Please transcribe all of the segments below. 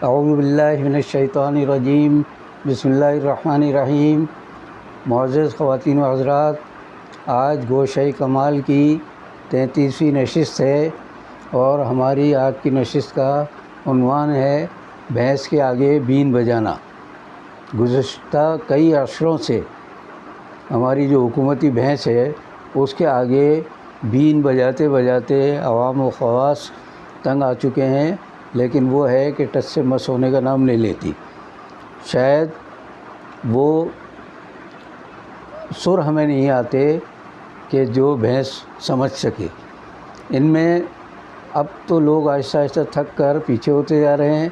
اعوذ باللہ من الشیطان الرجیم، بسم اللہ الرحمن الرحیم۔ معزز خواتین و حضرات، آج گوشۂ کمال کی 33ویں نشست ہے اور ہماری آج کی نشست کا عنوان ہے بھینس کے آگے بین بجانا۔ گزشتہ کئی عشروں سے ہماری جو حکومتی بھینس ہے اس کے آگے بین بجاتے بجاتے عوام و خواص تنگ آ چکے ہیں، لیکن وہ ہے کہ ٹس سے مس ہونے کا نام نہیں لیتی۔ شاید وہ سر ہمیں نہیں آتے کہ جو بھینس سمجھ سکے۔ ان میں اب تو لوگ آہستہ آہستہ تھک کر پیچھے ہوتے جا رہے ہیں،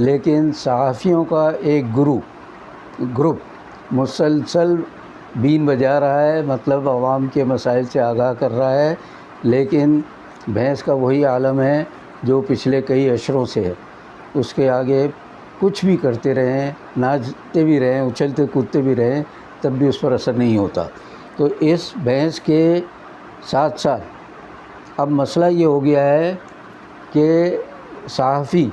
لیکن صحافیوں کا ایک گروپ مسلسل بین بجا رہا ہے، مطلب عوام کے مسائل سے آگاہ کر رہا ہے، لیکن بھینس کا وہی عالم ہے جو پچھلے کئی عشروں سے ہے۔ اس کے آگے کچھ بھی کرتے رہیں، ناچتے بھی رہیں، اچھلتے کودتے بھی رہیں، تب بھی اس پر اثر نہیں ہوتا۔ تو اس بھینس کے ساتھ ساتھ اب مسئلہ یہ ہو گیا ہے کہ صحافی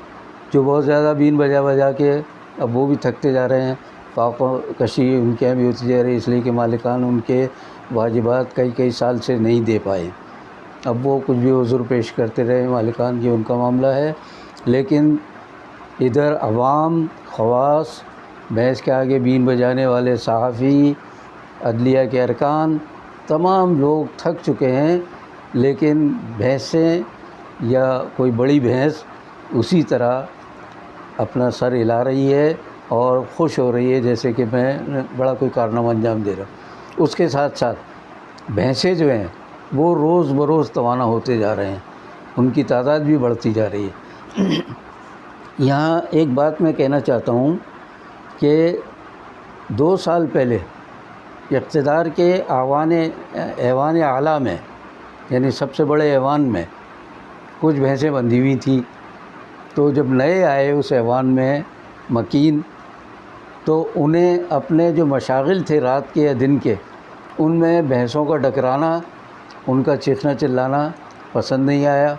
جو بہت زیادہ بین بجا بجا کے اب وہ بھی تھکتے جا رہے ہیں، فاقہ کشی ان کے بھی ہوتی جا رہی ہے، اس لیے کہ مالکان ان کے واجبات کئی سال سے نہیں دے پائے۔ اب وہ کچھ بھی عذر پیش کرتے رہے، مالکان کی ان کا معاملہ ہے، لیکن ادھر عوام، خواص، بھینس کے آگے بین بجانے والے صحافی، عدلیہ کے ارکان، تمام لوگ تھک چکے ہیں، لیکن بھینسیں یا کوئی بڑی بھینس اسی طرح اپنا سر ہلا رہی ہے اور خوش ہو رہی ہے جیسے کہ میں بڑا کوئی کارنامہ انجام دے رہا ہوں۔ اس کے ساتھ ساتھ بھینسیں جو ہیں وہ روز بروز توانا ہوتے جا رہے ہیں، ان کی تعداد بھی بڑھتی جا رہی ہے۔ یہاں ایک بات میں کہنا چاہتا ہوں کہ 2 سال پہلے اقتدار کے ایوان اعلیٰ میں، یعنی سب سے بڑے ایوان میں کچھ بھینسیں بندھی ہوئی تھیں، تو جب نئے آئے اس ایوان میں مکین، تو انہیں اپنے جو مشاغل تھے رات کے یا دن کے، ان میں بھینسوں کا ڈکرانا، ان کا چیخنا چلانا پسند نہیں آیا،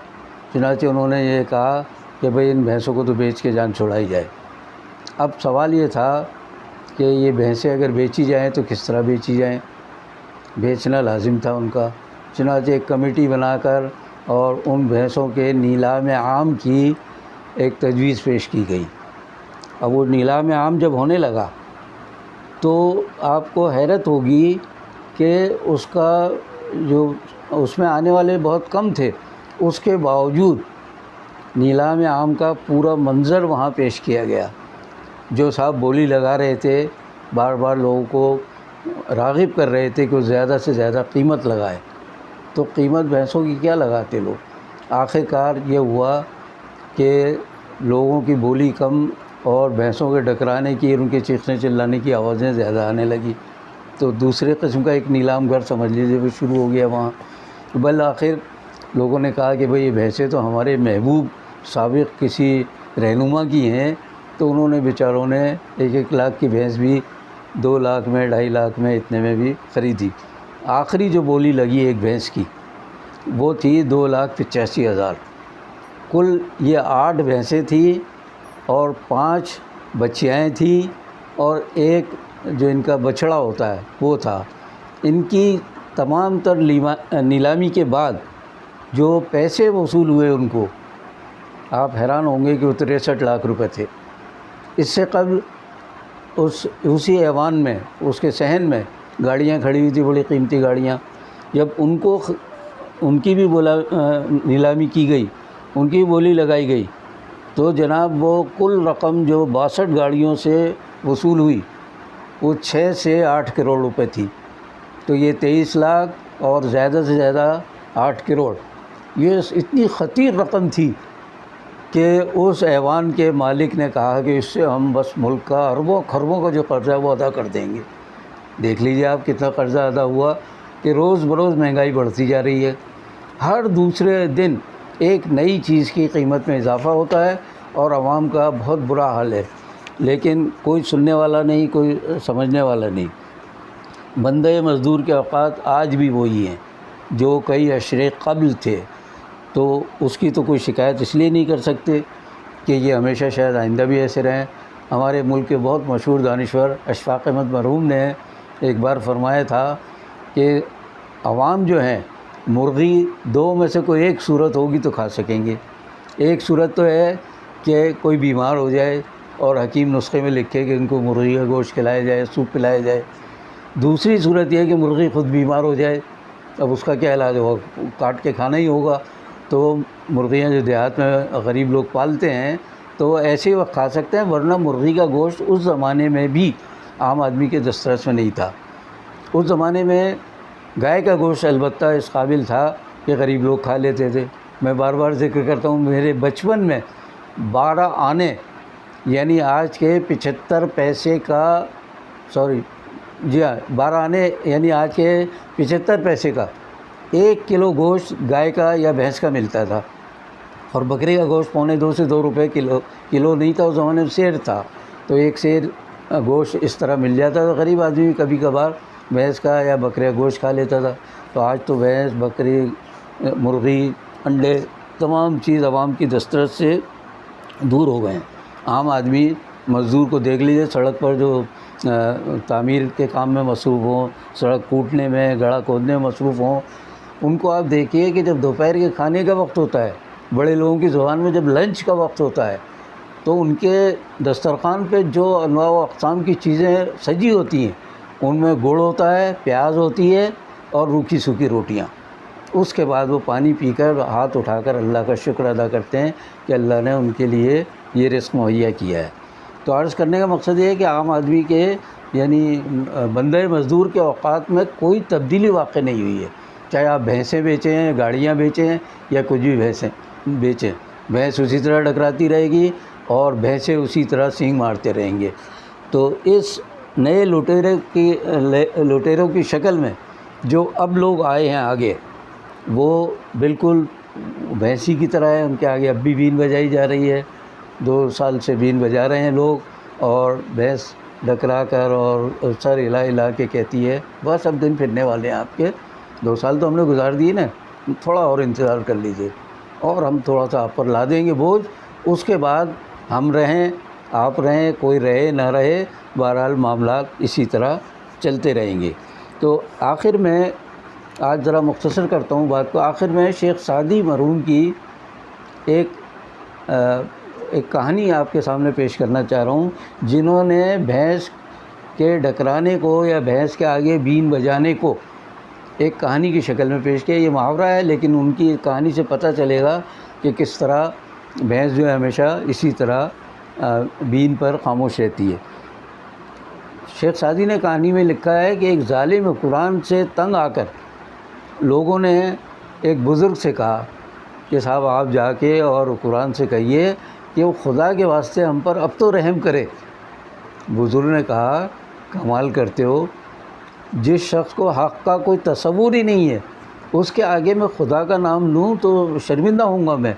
چنانچہ انہوں نے یہ کہا کہ بھئی ان بھینسوں کو تو بیچ کے جان چھڑائی جائے۔ اب سوال یہ تھا کہ یہ بھینسیں اگر بیچی جائیں تو کس طرح بیچی جائیں، بیچنا لازم تھا ان کا۔ چنانچہ ایک کمیٹی بنا کر اور ان بھینسوں کے نیلام عام کی ایک تجویز پیش کی گئی۔ اب وہ نیلام عام جب ہونے لگا تو آپ کو حیرت ہوگی کہ اس کا جو اس میں آنے والے بہت کم تھے، اس کے باوجود نیلام عام کا پورا منظر وہاں پیش کیا گیا۔ جو صاحب بولی لگا رہے تھے، بار بار لوگوں کو راغب کر رہے تھے کہ وہ زیادہ سے زیادہ قیمت لگائے، تو قیمت بھینسوں کی کیا لگاتے لوگ؟ آخر کار یہ ہوا کہ لوگوں کی بولی کم اور بھینسوں کے ڈکرانے کی، ان کے چیخنے چلانے کی آوازیں زیادہ آنے لگی، تو دوسرے قسم کا ایک نیلام گھر سمجھ لیجیے وہ شروع ہو گیا وہاں۔ بالآخر لوگوں نے کہا کہ بھئی یہ بھینسیں تو ہمارے محبوب سابق کسی رہنما کی ہیں، تو انہوں نے بیچاروں نے 1 لاکھ کی بھینس بھی 2 لاکھ میں، 2.5 لاکھ میں، اتنے میں بھی خریدی۔ آخری جو بولی لگی ایک بھینس کی وہ تھی 2,85,000۔ کل یہ 8 بھینسیں تھیں اور 5 بچیاں تھیں اور ایک جو ان کا بچڑا ہوتا ہے وہ تھا۔ ان کی تمام تر نیلامی کے بعد جو پیسے وصول ہوئے ان کو، آپ حیران ہوں گے کہ وہ 63 لاکھ روپے تھے۔ اس سے قبل اسی ایوان میں، اس کے صحن میں گاڑیاں کھڑی ہوئی تھی، بڑی قیمتی گاڑیاں، جب ان کی بھی نیلامی کی گئی، ان کی بولی لگائی گئی، تو جناب وہ کل رقم جو 62 گاڑیوں سے وصول ہوئی وہ 6 سے 8 کروڑ روپے تھی۔ تو یہ 23 لاکھ اور زیادہ سے زیادہ 8 کروڑ، یہ اتنی خطیر رقم تھی کہ اس ایوان کے مالک نے کہا کہ اس سے ہم بس ملک کا اربوں خربوں کا جو قرضہ ہے وہ ادا کر دیں گے۔ دیکھ لیجیے آپ کتنا قرضہ ادا ہوا کہ روز بروز مہنگائی بڑھتی جا رہی ہے، ہر دوسرے دن ایک نئی چیز کی قیمت میں اضافہ ہوتا ہے اور عوام کا بہت برا حال ہے، لیکن کوئی سننے والا نہیں، کوئی سمجھنے والا نہیں۔ بندہ مزدور کے اوقات آج بھی وہی ہیں جو کئی عشرے قبل تھے، تو اس کی تو کوئی شکایت اس لیے نہیں کر سکتے کہ یہ ہمیشہ شاید آئندہ بھی ایسے رہیں۔ ہمارے ملک کے بہت مشہور دانشور اشفاق احمد مرحوم نے ایک بار فرمایا تھا کہ عوام جو ہیں مرغی دو میں سے کوئی ایک صورت ہوگی تو کھا سکیں گے۔ ایک صورت تو ہے کہ کوئی بیمار ہو جائے اور حکیم نسخے میں لکھے کہ ان کو مرغی کا گوشت کھلایا جائے، سوپ پلایا جائے۔ دوسری صورت یہ ہے کہ مرغی خود بیمار ہو جائے، اب اس کا کیا علاج ہوگا، کاٹ کے کھانا ہی ہوگا۔ تو مرغیاں جو دیہات میں غریب لوگ پالتے ہیں تو ایسے وقت کھا سکتے ہیں، ورنہ مرغی کا گوشت اس زمانے میں بھی عام آدمی کے دسترس میں نہیں تھا۔ اس زمانے میں گائے کا گوشت البتہ اس قابل تھا کہ غریب لوگ کھا لیتے تھے۔ میں بار بار ذکر کرتا ہوں، میرے بچپن میں 12 آنے یعنی آج کے 75 پیسے کا 12 آنے یعنی آج کے 75 پیسے کا 1 کلو گوشت گائے کا یا بھینس کا ملتا تھا، اور بکری کا گوشت پونے 2 سے 2 روپے کلو نہیں تھا، اس زمانے میں سیر تھا، تو ایک سیر گوشت اس طرح مل جاتا تھا۔ غریب آدمی کبھی کبھار بھینس کا یا بکری کا گوشت کھا لیتا تھا۔ تو آج تو بھینس، بکری، مرغی، انڈے، تمام چیز عوام کی دسترس سے دور ہو گئے ہیں۔ عام آدمی مزدور کو دیکھ لیجیے سڑک پر جو تعمیر کے کام میں مصروف ہوں، سڑک کوٹنے میں، گڑھا کھودنے میں مصروف ہوں، ان کو آپ دیکھیے کہ جب دوپہر کے کھانے کا وقت ہوتا ہے، بڑے لوگوں کی زبان میں جب لنچ کا وقت ہوتا ہے، تو ان کے دسترخوان پہ جو انواع و اقسام کی چیزیں سجی ہوتی ہیں، ان میں گڑ ہوتا ہے، پیاز ہوتی ہے اور روکھی سوکھی روٹیاں۔ اس کے بعد وہ پانی پی کر ہاتھ اٹھا کر اللہ کا شکر ادا کرتے ہیں کہ اللہ نے ان کے لیے یہ رزق مہیا کیا ہے۔ تو عرض کرنے کا مقصد یہ ہے کہ عام آدمی کے یعنی بندہ مزدور کے اوقات میں کوئی تبدیلی واقع نہیں ہوئی ہے، چاہے آپ بھینسیں بیچیں، گاڑیاں بیچیں یا کچھ بھی بیچیں، بھینس اسی طرح ڈکراتی رہے گی اور بھینسیں اسی طرح سینگ مارتے رہیں گے۔ تو اس نئے لٹیروں کی شکل میں جو اب لوگ آئے ہیں آگے، وہ بالکل بھینسی کی طرح ہے، ان کے آگے اب بھی بین بجائی جا رہی ہے، 2 سال سے بین بجا رہے ہیں لوگ، اور بھینس ڈکرا کر اور سر ہلا کے کہتی ہے بس اب دن پھرنے والے ہیں آپ کے، 2 سال تو ہم نے گزار دیے نا، تھوڑا اور انتظار کر لیجیے اور ہم تھوڑا سا آپ پر لا دیں گے بوجھ، اس کے بعد ہم رہیں، آپ رہیں، کوئی رہے نہ رہے، بہرحال معاملات اسی طرح چلتے رہیں گے۔ تو آخر میں آج ذرا مختصر کرتا ہوں بات کو، آخر میں شیخ سعدی مرحوم کی ایک کہانی آپ کے سامنے پیش کرنا چاہ رہا ہوں، جنہوں نے بھینس کے ڈکرانے کو یا بھینس کے آگے بین بجانے کو ایک کہانی کی شکل میں پیش کیا۔ یہ محاورہ ہے لیکن ان کی کہانی سے پتہ چلے گا کہ کس طرح بھینس جو ہے ہمیشہ اسی طرح بین پر خاموش رہتی ہے۔ شیخ سعدی نے کہانی میں لکھا ہے کہ ایک ظالم قرآن سے تنگ آ کر لوگوں نے ایک بزرگ سے کہا کہ صاحب آپ جا کے اور قرآن سے کہیے کہ وہ خدا کے واسطے ہم پر اب تو رحم کرے۔ بزرگ نے کہا کمال کرتے ہو، جس شخص کو حق کا کوئی تصور ہی نہیں ہے اس کے آگے میں خدا کا نام لوں تو شرمندہ ہوں گا میں،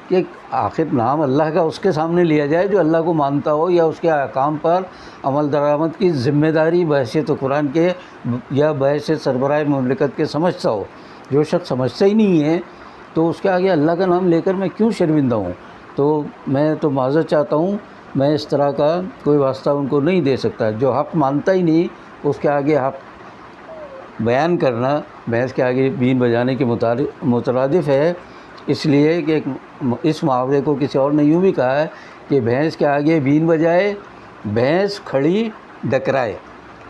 کہ آخر نام اللہ کا اس کے سامنے لیا جائے جو اللہ کو مانتا ہو یا اس کے احکام پر عمل درآمد کی ذمہ داری بحیثیت قرآن کے یا بحیثیت سربراہ مملکت کے سمجھتا ہو۔ جو شخص سمجھتا ہی نہیں ہے تو اس کے آگے اللہ کا نام لے کر میں کیوں شرمندہ ہوں؟ تو میں تو معذرت چاہتا ہوں، میں اس طرح کا کوئی واسطہ ان کو نہیں دے سکتا۔ جو حق مانتا ہی نہیں اس کے آگے حق بیان کرنا بحث کے آگے بین بجانے کے مترادف ہے، اس لیے کہ اس محاورے کو کسی اور نے یوں بھی کہا ہے کہ بھینس کے آگے بین بجائے بھینس کھڑی ڈکرائے۔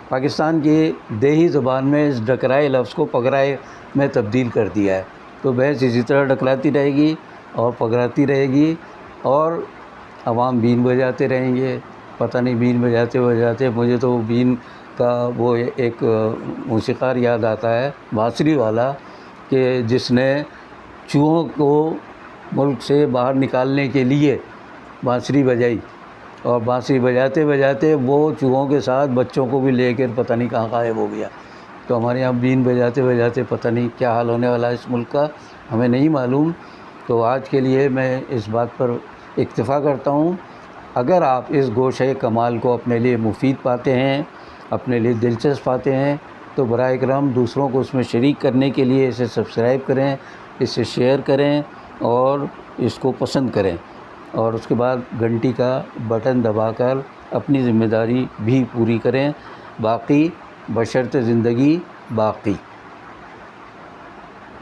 پاکستان کی دیہی زبان میں اس ڈکرائے لفظ کو پگرائے میں تبدیل کر دیا ہے۔ تو بھینس اسی طرح ڈکراتی رہے گی اور پگراتی رہے گی اور عوام بین بجاتے رہیں گے۔ پتہ نہیں بین بجاتے مجھے تو بین کا وہ ایک موسیقار یاد آتا ہے بانسری والا، کہ جس نے چوہوں کو ملک سے باہر نکالنے کے لیے بانسری بجائی، اور بانسری بجاتے بجاتے وہ چوہوں کے ساتھ بچوں کو بھی لے کر پتہ نہیں کہاں غائب ہو گیا۔ تو ہمارے یہاں بین بجاتے بجاتے پتہ نہیں کیا حال ہونے والا ہے اس ملک کا، ہمیں نہیں معلوم۔ تو آج کے لیے میں اس بات پر اکتفا کرتا ہوں، اگر آپ اس گوشۂ کمال کو اپنے لیے مفید پاتے ہیں، اپنے لیے دلچسپ پاتے ہیں، تو برائے کرم دوسروں کو اس میں شریک کرنے کے لیے اسے سبسکرائب کریں، اسے شیئر کریں اور اس کو پسند کریں۔ اور اس کے بعد گھنٹی کا بٹن دبا کر اپنی ذمہ داری بھی پوری کریں. باقی بشرط زندگی باقی.